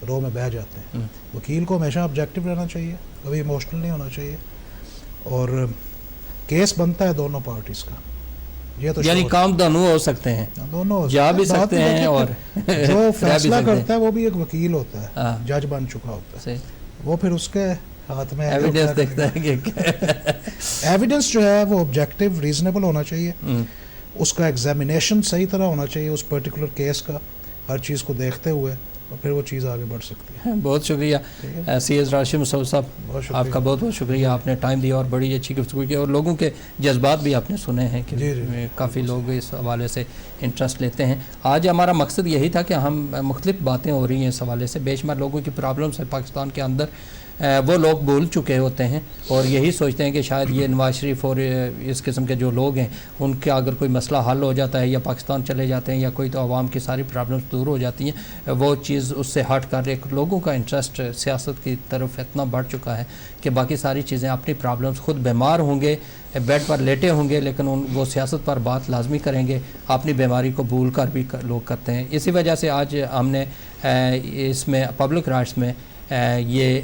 رو میں بہہ جاتے ہیں. وکیل کو ہمیشہ آبجیکٹو رہنا چاہیے, کبھی ایموشنل نہیں ہونا چاہیے, اور کیس بنتا ہے دونوں پارٹیز کا. یہ تو یعنی کام دونوں ہو سکتے ہیں, دونوں جا بھی سکتے ہیں, اور جو فیصلہ کرتا ہے وہ بھی ایک وکیل ہوتا ہے, جج بن چکا ہوتا ہے. وہ پھر اس کے ہاتھ میں ایویڈنس دیکھتا ہے کہ ایویڈنس جو ہے وہ آبجیکٹیو ریزنیبل ہونا چاہیے. اس کا ایگزامینیشن صحیح طرح ہونا چاہیے اس پرٹیکولر کیس کا, ہر چیز کو دیکھتے ہوئے, اور پھر وہ چیز آگے بڑھ سکتی ہے. بہت شکریہ سید راشد مسعود صاحب, آپ کا بہت بہت شکریہ. آپ نے ٹائم دیا اور بڑی اچھی گفتگو کی, اور لوگوں کے جذبات بھی آپ نے سنے ہیں کہ کافی لوگ اس حوالے سے انٹرسٹ لیتے ہیں. آج ہمارا مقصد یہی تھا کہ ہم مختلف باتیں ہو رہی ہیں اس حوالے سے. بے شمار لوگوں کی پرابلمس ہے پاکستان کے اندر, وہ لوگ بھول چکے ہوتے ہیں اور یہی سوچتے ہیں کہ شاید یہ نواز شریف اور اس قسم کے جو لوگ ہیں ان کا اگر کوئی مسئلہ حل ہو جاتا ہے یا پاکستان چلے جاتے ہیں یا کوئی تو عوام کی ساری پرابلمس دور ہو جاتی ہیں. وہ چیز اس سے ہٹ کر ایک لوگوں کا انٹرسٹ سیاست کی طرف اتنا بڑھ چکا ہے کہ باقی ساری چیزیں اپنی پرابلمس, خود بیمار ہوں گے, بیڈ پر لیٹے ہوں گے, لیکن وہ سیاست پر بات لازمی کریں گے. اپنی بیماری کو بھول کر بھی لوگ کرتے ہیں. اسی وجہ سے آج ہم نے اس میں پبلک رائٹس میں یہ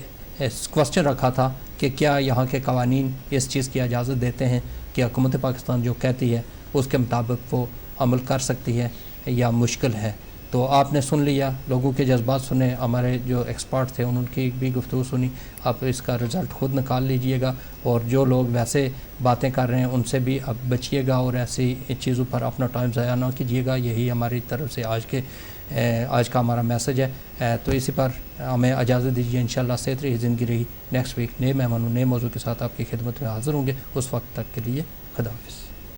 کوسچن رکھا تھا کہ کیا یہاں کے قوانین اس چیز کی اجازت دیتے ہیں کہ حکومت پاکستان جو کہتی ہے اس کے مطابق وہ عمل کر سکتی ہے یا مشکل ہے. تو آپ نے سن لیا, لوگوں کے جذبات سنے, ہمارے جو ایکسپرٹ تھے ان کی بھی گفتگو سنی. آپ اس کا رزلٹ خود نکال لیجئے گا, اور جو لوگ ویسے باتیں کر رہے ہیں ان سے بھی اب بچیے گا, اور ایسی چیزوں پر اپنا ٹائم ضائع نہ کیجیے گا. یہی ہماری طرف سے آج کا ہمارا میسج ہے. تو اسی پر ہمیں اجازت دیجیے. انشاءاللہ صحت رہی زندگی رہی. نیکسٹ ویک نئے مہمانوں نئے موضوع کے ساتھ آپ کی خدمت میں حاضر ہوں گے. اس وقت تک کے لیے خدا حافظ.